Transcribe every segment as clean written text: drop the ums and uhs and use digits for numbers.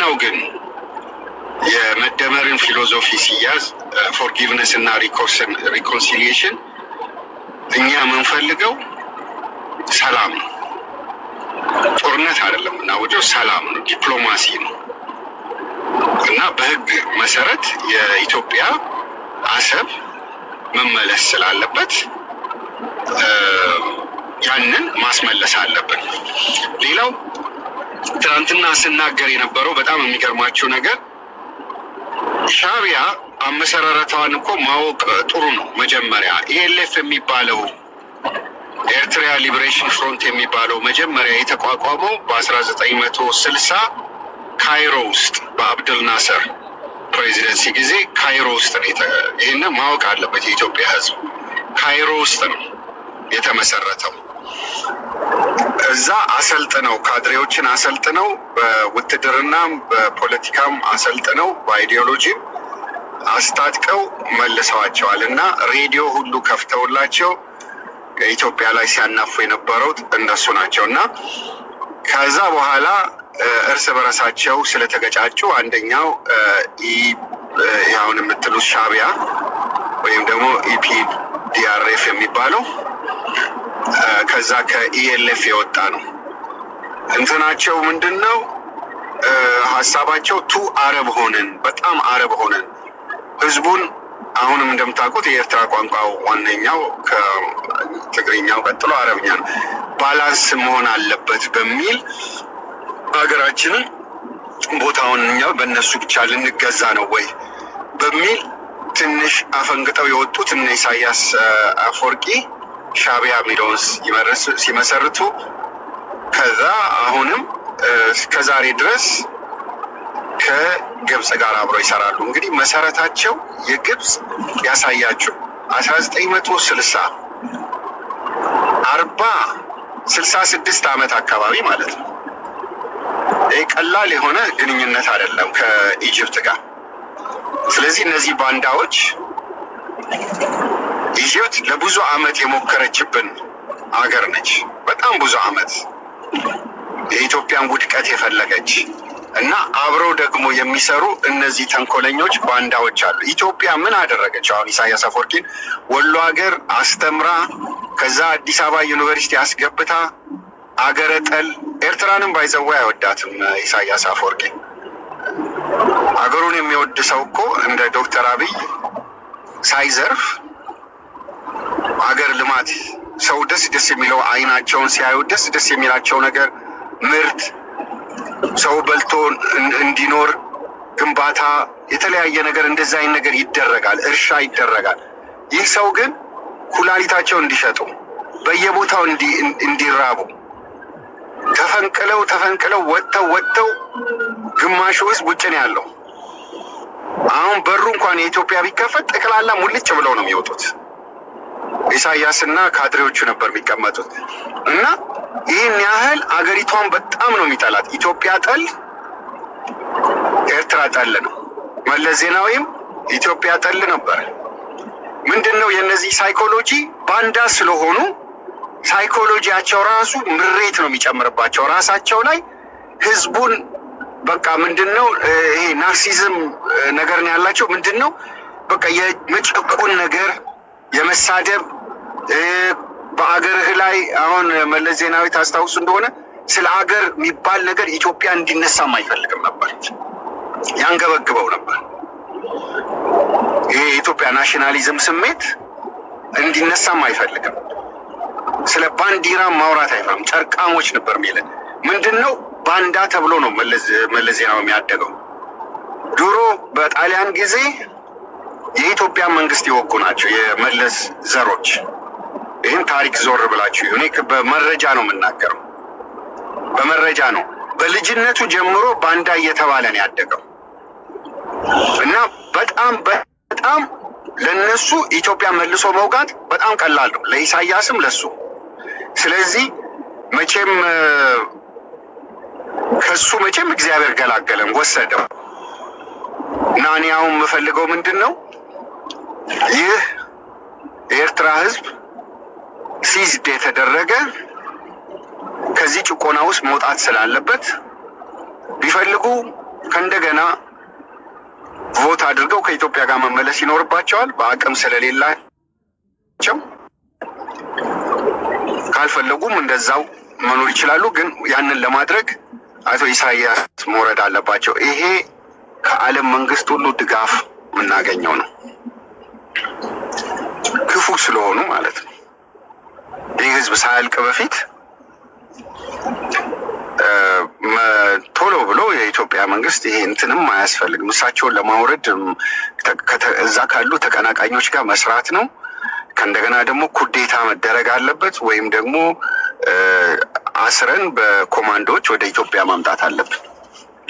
ዋናው ግን የመደመርን ፊሎሶፊ ሲያዝ ፎርጊቭነስ እና ሪኮንሲሊዬሽን እኛ የምንፈልገው ሰላም ነው። ጦርነት አይደለም እናወጀው፣ ሰላም ነው፣ ዲፕሎማሲ ነው። እና በህግ መሰረት የኢትዮጵያ አሰብ መመለስ ስላለበት ያንን ማስመለስ አለብን። ሌላው ትናንትና ስናገር የነበረው በጣም የሚገርማችሁ ነገር ሻዕቢያ አመሰራረቷን እኮ ማወቅ ጥሩ ነው። መጀመሪያ ኢኤልኤፍ የሚባለው ኤርትራ ሊበሬሽን ፍሮንት የሚባለው መጀመሪያ የተቋቋመው በ1960 ካይሮ ውስጥ በአብደል ናስር ፕሬዚደንሲ ጊዜ ካይሮ ውስጥ ነው። ይህን ማወቅ አለበት የኢትዮጵያ ሕዝብ። ካይሮ ውስጥ ነው የተመሰረተው። እዛ አሰልጥነው ካድሬዎችን አሰልጥነው በውትድርናም በፖለቲካም አሰልጥነው በአይዲዮሎጂም አስታጥቀው መልሰዋቸዋል እና ሬዲዮ ሁሉ ከፍተውላቸው ኢትዮጵያ ላይ ሲያናፉ የነበረው እነሱ ናቸው እና ከዛ በኋላ እርስ በራሳቸው ስለተገጫጩ አንደኛው ያውን የምትሉት ሻዕቢያ ወይም ደግሞ ኢፒዲአርኤፍ የሚባለው ከዛ ከኢኤልኤፍ የወጣ ነው። እንትናቸው ምንድነው ሀሳባቸው? አረብ ሆነን በጣም አረብ ሆነን ህዝቡን አሁንም እንደምታውቁት የኤርትራ ቋንቋው ዋነኛው ከትግርኛው ቀጥሎ አረብኛ ነው። ባላንስ መሆን አለበት በሚል ሀገራችንን ቦታውን እኛ በእነሱ ብቻ ልንገዛ ነው ወይ በሚል ትንሽ አፈንግጠው የወጡት እነ ኢሳያስ አፈወርቂ ሻዕቢያ የሚለውን ሲመሰርቱ ከዛ አሁንም እስከዛሬ ድረስ ከግብጽ ጋር አብረው ይሰራሉ። እንግዲህ መሰረታቸው የግብጽ ያሳያችሁ 1960 66 ዓመት አካባቢ ማለት ነው። ይህ ቀላል የሆነ ግንኙነት አይደለም ከኢጅፕት ጋር። ስለዚህ እነዚህ ባንዳዎች ኢጅፕት ለብዙ አመት የሞከረችብን ሀገር ነች። በጣም ብዙ አመት የኢትዮጵያን ውድቀት የፈለገች እና አብረው ደግሞ የሚሰሩ እነዚህ ተንኮለኞች ባንዳዎች አሉ። ኢትዮጵያ ምን አደረገች? አሁን ኢሳያስ አፈወርቂን ወሎ ሀገር አስተምራ ከዛ አዲስ አበባ ዩኒቨርሲቲ አስገብታ አገረ ጠል ኤርትራንም ባይዘዋ አይወዳትም ኢሳያስ አፈወርቂ። አገሩን የሚወድ ሰው እኮ እንደ ዶክተር አብይ ሳይዘርፍ አገር ልማት ሰው ደስ የሚለው አይናቸውን ሲያዩ ደስ የሚላቸው ነገር ምርት ሰው በልቶ እንዲኖር ግንባታ የተለያየ ነገር እንደዛ አይነት ነገር ይደረጋል፣ እርሻ ይደረጋል። ይህ ሰው ግን ኩላሊታቸው እንዲሸጡ በየቦታው እንዲራቡ ተፈንቅለው ወጥተው ግማሹ ህዝብ ውጭ ነው ያለው። አሁን በሩ እንኳን የኢትዮጵያ ቢከፈት ጠቅላላ ሙልጭ ብለው ነው የሚወጡት። ኢሳያስና ካድሬዎቹ ነበር የሚቀመጡት እና ይህን ያህል አገሪቷን በጣም ነው የሚጠላት። ኢትዮጵያ ጠል፣ ኤርትራ ጠል ነው። መለስ ዜናዊም ኢትዮጵያ ጠል ነበር። ምንድነው የነዚህ ሳይኮሎጂ? ባንዳ ስለሆኑ ሳይኮሎጂያቸው ራሱ ምሬት ነው የሚጨምርባቸው ራሳቸው ላይ ህዝቡን። በቃ ምንድነው ይሄ ናርሲዝም ነገር ነው ያላቸው። ምንድነው በቃ የመጨቆን ነገር፣ የመሳደብ በአገርህ ላይ አሁን መለስ ዜናዊ ታስታውሱ እንደሆነ ስለ አገር የሚባል ነገር ኢትዮጵያ እንዲነሳም አይፈልግም ነበር፣ ያንገበግበው ነበር። ይሄ የኢትዮጵያ ናሽናሊዝም ስሜት እንዲነሳም አይፈልግም። ስለ ባንዲራ ማውራት አይፈራም። ጨርቃሞች ነበር የሚለን። ምንድነው ባንዳ ተብሎ ነው መለስ ዜናዊ የሚያደገው። ድሮ በጣሊያን ጊዜ የኢትዮጵያ መንግስት የወጉ ናቸው የመለስ ዘሮች። ይህን ታሪክ ዞር ብላችሁ እኔ በመረጃ ነው የምናገረው፣ በመረጃ ነው። በልጅነቱ ጀምሮ ባንዳ እየተባለ ነው ያደገው እና በጣም ለነሱ ኢትዮጵያ መልሶ መውጋት በጣም ቀላል ነው፣ ለኢሳያስም ለሱ። ስለዚህ መቼም ከሱ እግዚአብሔር ገላገለን ወሰደው እና እኔ አሁን የምፈልገው ምንድን ነው ይህ የኤርትራ ህዝብ ሲዝድ የተደረገ ከዚህ ጭቆና ውስጥ መውጣት ስላለበት ቢፈልጉ ከእንደገና ቮት አድርገው ከኢትዮጵያ ጋር መመለስ ይኖርባቸዋል። በአቅም ስለሌላቸው ካልፈለጉም እንደዛው መኖር ይችላሉ። ግን ያንን ለማድረግ አቶ ኢሳያስ መውረድ አለባቸው። ይሄ ከዓለም መንግስት ሁሉ ድጋፍ የምናገኘው ነው፣ ክፉ ስለሆኑ ማለት ነው። ይህ ህዝብ ሳያልቅ በፊት ቶሎ ብሎ የኢትዮጵያ መንግስት ይሄ እንትንም አያስፈልግም፣ እሳቸውን ለማውረድ እዛ ካሉ ተቀናቃኞች ጋር መስራት ነው። ከእንደገና ደግሞ ኩዴታ መደረግ አለበት፣ ወይም ደግሞ አስረን በኮማንዶዎች ወደ ኢትዮጵያ ማምጣት አለብን።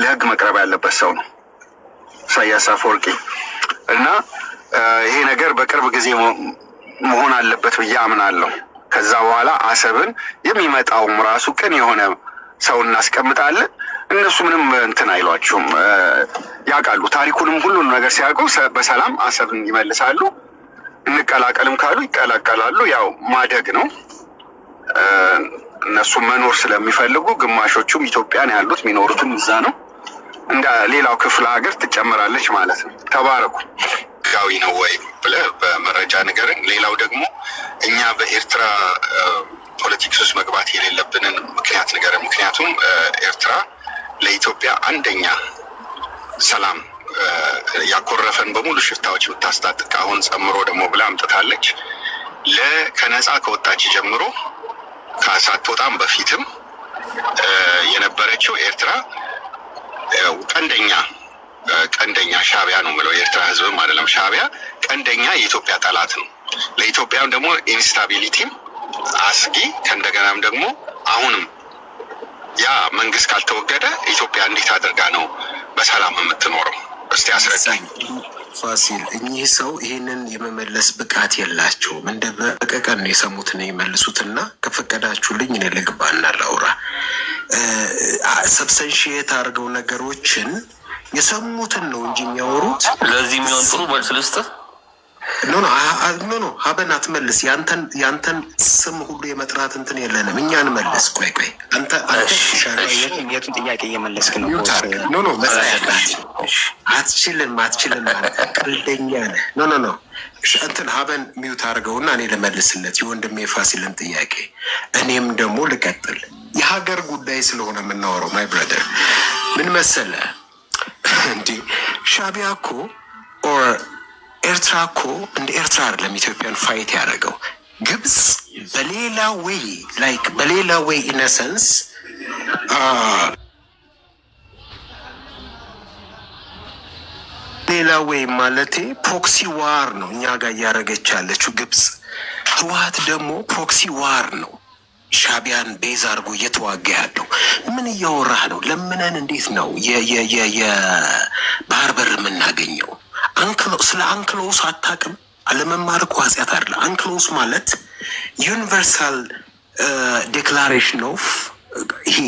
ለህግ መቅረብ ያለበት ሰው ነው ኢሳያስ አፈወርቂ እና ይሄ ነገር በቅርብ ጊዜ መሆን አለበት ብዬ አምናለሁ። ከዛ በኋላ አሰብን የሚመጣውም ራሱ ቅን የሆነ ሰው እናስቀምጣለን። እነሱ ምንም እንትን አይሏችሁም፣ ያውቃሉ። ታሪኩንም ሁሉንም ነገር ሲያውቁ በሰላም አሰብን ይመልሳሉ። እንቀላቀልም ካሉ ይቀላቀላሉ። ያው ማደግ ነው። እነሱ መኖር ስለሚፈልጉ ግማሾቹም ኢትዮጵያን ያሉት የሚኖሩትም እዛ ነው። እንደ ሌላው ክፍለ ሀገር ትጨምራለች ማለት ነው። ተባረኩ። ጋዊ ነው ወይ ብለህ በመረጃ ንገረኝ። ሌላው ደግሞ እኛ በኤርትራ ፖለቲክስ ውስጥ መግባት የሌለብንን ምክንያት ንገረን። ምክንያቱም ኤርትራ ለኢትዮጵያ አንደኛ ሰላም ያኮረፈን በሙሉ ሽፍታዎች የምታስታጥቅ አሁን ጨምሮ ደግሞ ብላ አምጥታለች። ከነጻ ከወጣች ጀምሮ ከሳትወጣም በፊትም የነበረችው ኤርትራ ቀንደኛ ሻዕቢያ ነው የምለው። የኤርትራ ህዝብም አይደለም ሻዕቢያ ቀንደኛ የኢትዮጵያ ጠላት ነው። ለኢትዮጵያም ደግሞ ኢንስታቢሊቲም አስጊ፣ ከእንደገናም ደግሞ አሁንም ያ መንግስት ካልተወገደ ኢትዮጵያ እንዴት አድርጋ ነው በሰላም የምትኖረው? እስቲ አስረዳኝ ፋሲል። እኚህ ሰው ይህንን የመመለስ ብቃት የላቸውም። እንደ በቀቀን ነው የሰሙትን የሚመልሱትና ከፈቀዳችሁልኝ እኔ ልግባና ላውራ። ሰብሰንሺየት አድርገው ነገሮችን የሰሙትን ነው እንጂ የሚያወሩት። ለዚህ የሚሆን ጥሩ መልስ ልስጥህ። ኖ ሀበን አትመልስ። ያንተን ስም ሁሉ የመጥራት እንትን የለንም። እኛን መልስ። ቆይ አንተ የቱን ጥያቄ እየመለስክ ነው? ኖ አትችልም ቀልደኛ ነህ። ኖ እንትን ሀበን ሚውት አድርገውና እኔ ልመልስለት የወንድሜ ፋሲልን ጥያቄ፣ እኔም ደግሞ ልቀጥል። የሀገር ጉዳይ ስለሆነ የምናወራው ማይ ብራደር፣ ምን መሰለ እንዲህ ሻዕቢያ እኮ ኦር ኤርትራ እኮ እንደ ኤርትራ አይደለም ኢትዮጵያን ፋይት ያደረገው። ግብጽ በሌላ ዌይ ኢነሰንስ ሌላ ዌይ ማለቴ ፕሮክሲ ዋር ነው እኛ ጋር እያደረገች ያለችው ግብጽ። ህወሓት ደግሞ ፕሮክሲ ዋር ነው ሻዕቢያን ቤዝ አድርጎ እየተዋጋ ያለው። ምን እያወራህ ነው? ለምነን እንዴት ነው የባህር በር የምናገኘው? ስለ አንክሎስ አታውቅም? አለመማር እኮ ኃጢአት አይደለ። አንክሎስ ማለት ዩኒቨርሳል ዴክላሬሽን ኦፍ ይሄ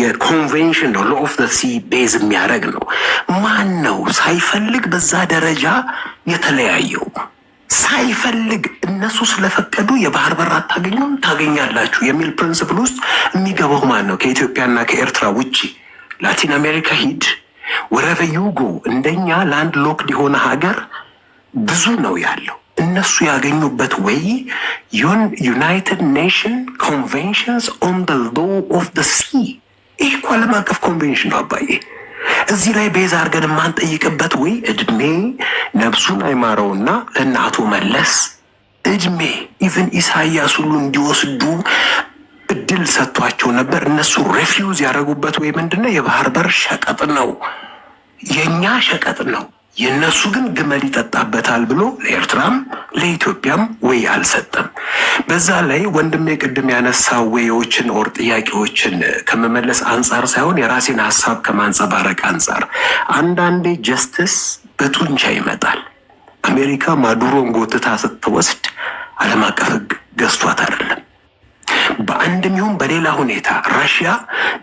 የኮንቬንሽን ነው። ሎ ኦፍ ዘ ሲ ቤዝ የሚያደርግ ነው። ማን ነው ሳይፈልግ በዛ ደረጃ የተለያየው? ሳይፈልግ እነሱ ስለፈቀዱ የባህር በር አታገኙም ታገኛላችሁ የሚል ፕሪንስፕል ውስጥ የሚገባው ማን ነው? ከኢትዮጵያና ከኤርትራ ውጭ ላቲን አሜሪካ ሂድ፣ ወረቨ ዩጎ እንደኛ ላንድ ሎክድ የሆነ ሀገር ብዙ ነው ያለው። እነሱ ያገኙበት ወይ ዩናይትድ ኔሽን ኮንቬንሽንስ ኦን ደ ሎ ኦፍ ደ ሲ። ይህ እኮ ዓለም አቀፍ ኮንቬንሽን ነው አባዬ። እዚህ ላይ ቤዛ አድርገን የማንጠይቅበት ወይ እድሜ ነብሱን አይማረውና ለእነ አቶ መለስ እድሜ ኢቨን ኢሳያስ ሁሉ እንዲወስዱ እድል ሰጥቷቸው ነበር። እነሱ ሬፊውዝ ያደረጉበት ወይ ምንድነው? የባህር በር ሸቀጥ ነው፣ የእኛ ሸቀጥ ነው። የእነሱ ግን ግመል ይጠጣበታል ብሎ ለኤርትራም ለኢትዮጵያም ወይ አልሰጠም። በዛ ላይ ወንድሜ ቅድም ያነሳው ወይዎችን ኦር ጥያቄዎችን ከመመለስ አንጻር ሳይሆን የራሴን ሀሳብ ከማንጸባረቅ አንጻር አንዳንዴ ጀስትስ በጡንቻ ይመጣል። አሜሪካ ማዱሮን ጎትታ ስትወስድ ዓለም አቀፍ ሕግ ገዝቷት አይደለም። በአንድም ይሁን በሌላ ሁኔታ ራሽያ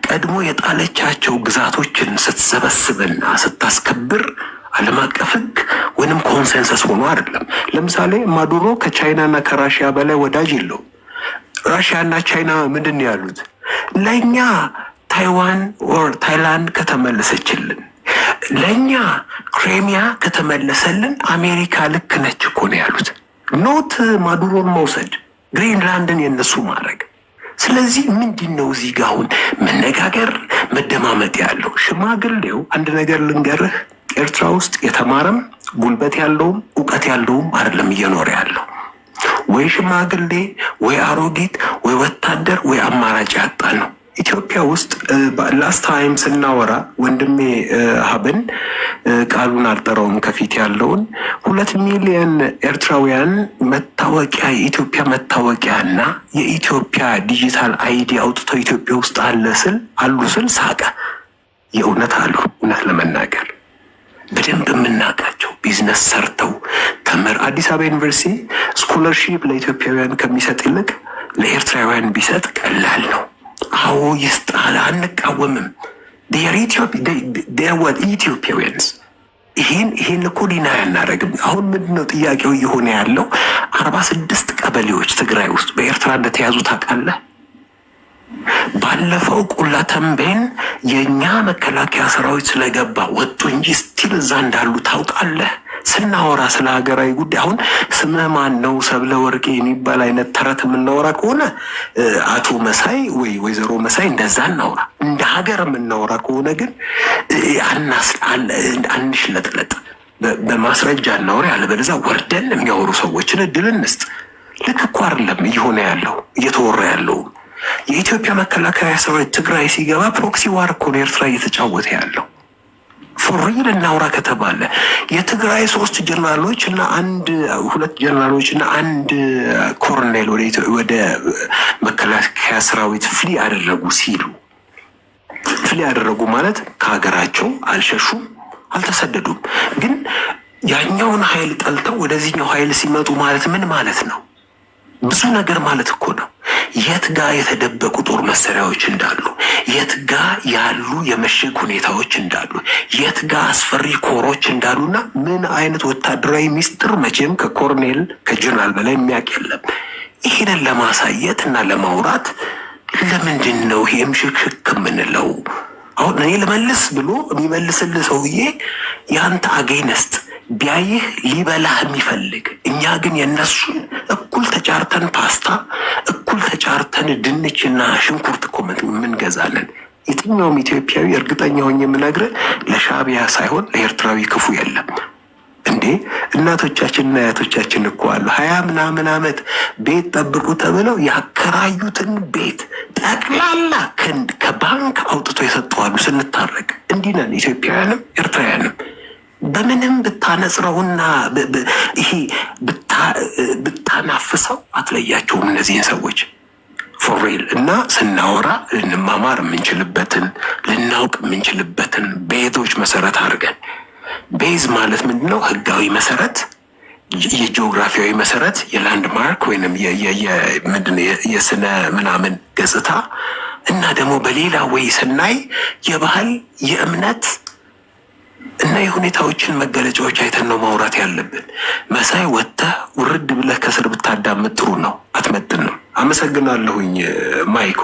ቀድሞ የጣለቻቸው ግዛቶችን ስትሰበስብና ስታስከብር ዓለም አቀፍ ሕግ ወይንም ኮንሰንሰስ ሆኖ አይደለም። ለምሳሌ ማዱሮ ከቻይናና ከራሽያ በላይ ወዳጅ የለውም። ራሽያና ቻይና ምንድን ያሉት? ለእኛ ታይዋን ኦር ታይላንድ ከተመለሰችልን፣ ለእኛ ክሬሚያ ከተመለሰልን አሜሪካ ልክ ነች እኮ ነው ያሉት። ኖት ማዱሮን መውሰድ፣ ግሪንላንድን የነሱ ማድረግ። ስለዚህ ምንድን ነው እዚህ ጋር አሁን መነጋገር መደማመጥ ያለው? ሽማግሌው አንድ ነገር ልንገርህ፣ ኤርትራ ውስጥ የተማረም ጉልበት ያለውም እውቀት ያለውም አይደለም እየኖረ ያለው። ወይ ሽማግሌ ወይ አሮጊት ወይ ወታደር ወይ አማራጭ ያጣ ነው። ኢትዮጵያ ውስጥ ላስት ታይም ስናወራ ወንድሜ ሀብን ቃሉን አልጠራውም ከፊት ያለውን 2 ሚሊዮን ኤርትራውያን መታወቂያ የኢትዮጵያ መታወቂያ እና የኢትዮጵያ ዲጂታል አይዲ አውጥተው ኢትዮጵያ ውስጥ አሉ ስል ሳቀ። የእውነት አሉ። እውነት ለመናገር በደንብ የምናውቃቸው ቢዝነስ ሰርተው አዲስ አበባ ዩኒቨርሲቲ ስኮለርሺፕ ለኢትዮጵያውያን ከሚሰጥ ይልቅ ለኤርትራውያን ቢሰጥ ቀላል ነው። አዎ ይስጣል፣ አንቃወምም። ኢትዮጵያውያንስ ይሄን እኮ ዲና አናደርግም። አሁን ምንድነው ጥያቄው እየሆነ ያለው? 46 ቀበሌዎች ትግራይ ውስጥ በኤርትራ እንደተያዙ ታውቃለህ? ባለፈው ቆላ ተንቤን የእኛ መከላከያ ሰራዊት ስለገባ ወጡ እንጂ ስቲል እዛ እንዳሉ ታውቃለህ? ስናወራ ስለ ሀገራዊ ጉዳይ አሁን ስምህ ማን ነው ሰብለ ወርቄ የሚባል አይነት ተረት የምናወራ ከሆነ አቶ መሳይ ወይ ወይዘሮ መሳይ እንደዛ እናውራ። እንደ ሀገር የምናወራ ከሆነ ግን አንሽለጥለጥ፣ በማስረጃ እናውራ። ያለበለዚያ ወርደን የሚያወሩ ሰዎችን እድል እንስጥ። ልክ እኮ አይደለም እየሆነ ያለው እየተወራ ያለው። የኢትዮጵያ መከላከያ ሰራዊት ትግራይ ሲገባ ፕሮክሲ ዋር እኮ ነው ኤርትራ እየተጫወተ ያለው። ፎሪል እናውራ ከተባለ የትግራይ 3 ጀነራሎች እና 2 ጀነራሎች እና 1 ኮሎኔል ወደ መከላከያ ሰራዊት ፍሊ አደረጉ ማለት ከሀገራቸው አልሸሹም፣ አልተሰደዱም። ግን ያኛውን ኃይል ጠልተው ወደዚህኛው ኃይል ሲመጡ ማለት ምን ማለት ነው? ብዙ ነገር ማለት እኮ ነው። የት ጋ የተደበቁ ጦር መሳሪያዎች እንዳሉ፣ የት ጋ ያሉ የመሸግ ሁኔታዎች እንዳሉ፣ የት ጋ አስፈሪ ኮሮች እንዳሉና ምን አይነት ወታደራዊ ሚስጥር መቼም ከኮርኔል ከጀነራል በላይ የሚያውቅ የለም። ይሄንን ለማሳየት እና ለማውራት ለምንድን ነው ይሄም ሽክሽክ የምንለው? አሁን እኔ ልመልስ ብሎ የሚመልስልህ ሰውዬ ያንተ አጌነስት ቢያይህ ሊበላህ የሚፈልግ፣ እኛ ግን የነሱን እኩል ተጫርተን ፓስታ እኩል ተጫርተን ድንችና ሽንኩርት እኮ የምንገዛለን። የትኛውም ኢትዮጵያዊ እርግጠኛ ሆኜ የምነግርህ ለሻዕቢያ ሳይሆን ለኤርትራዊ ክፉ የለም። እንዴ እናቶቻችንና አያቶቻችን እኮ አሉ 20 ምናምን ዓመት ቤት ጠብቁ ተብለው ያከራዩትን ቤት ጠቅላላ ከባንክ አውጥቶ የሰጠዋሉ ስንታረቅ። እንዲህ ነን ኢትዮጵያውያንም ኤርትራውያንም። በምንም ብታነጽረውና ይሄ ብታናፍሰው አትለያቸውም እነዚህን ሰዎች ፎሬል። እና ስናወራ ልንማማር የምንችልበትን ልናውቅ የምንችልበትን ቤቶች መሰረት አድርገን። ቤዝ ማለት ምንድነው? ህጋዊ መሰረት፣ የጂኦግራፊያዊ መሰረት፣ የላንድማርክ ወይንም ምንድነው የስነ ምናምን ገጽታ እና ደግሞ በሌላ ወይ ስናይ የባህል የእምነት እና የሁኔታዎችን መገለጫዎች አይተን ነው ማውራት ያለብን። መሳይ ወጥተህ ውርድ ብለህ ከስር ብታዳምጥ ጥሩ ነው። አትመጥንም። አመሰግናለሁኝ ማይኮ።